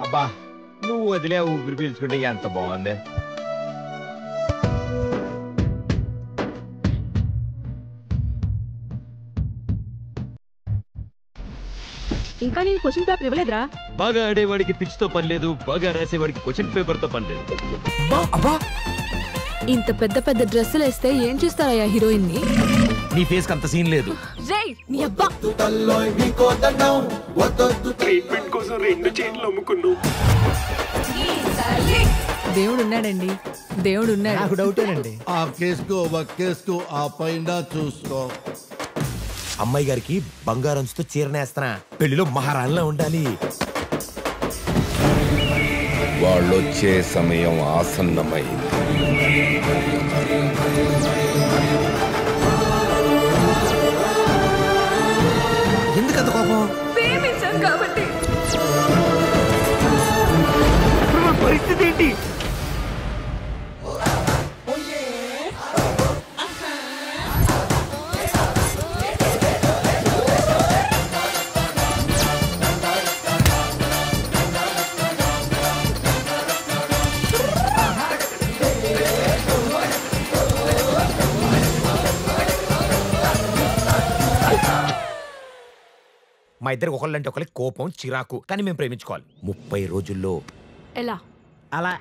అబ్బా నువ్వు వదిలే ఊపిరి పీల్చుకుంటే ఎంత బాగుంది. ఇంకా నేను క్వశ్చన్ పేపర్ ఇవ్వలేదురా. బాగా ఆడేవాడికి పిచ్ తో పని లేదు, బాగా రాసేవాడికి క్వశ్చన్ పేపర్ తో పని లేదు. ఇంత పెద్ద పెద్ద డ్రెస్సులు వేస్తే ఏం చూస్తారయ్యా హీరోయిన్ ని? నీ ఫేస్ అంత సీన్ లేదు. నీ అబ్బా ట్రీట్మెంట్ కోసం 2 చైన్లు అమ్ముకున్నావు. దేవుడు ఉన్నాడండి, దేవుడు ఉన్నాడు. నాకు డౌటేనండి. ఆ కేసుకు ఒక కేసుకు ఆ పైన చూసుకో. అమ్మాయి గారికి బంగారంతో చీరనేస్తున్నా, పెళ్లిలో మహారాణిలా ఉండాలి. వాళ్ళొచ్చే సమయం ఆసన్నమైంది. ఎందుకంత కోపం? ప్రేమించాను కాబట్టి. పరిస్థితి ఏంటి? మా ఇద్దరికి ఒకళ్ళంటే ఒకరికి కోపం, చిరాకు, కానీ మేము ప్రేమించుకోవాలి 30 రోజుల్లో. ఎలా? అలా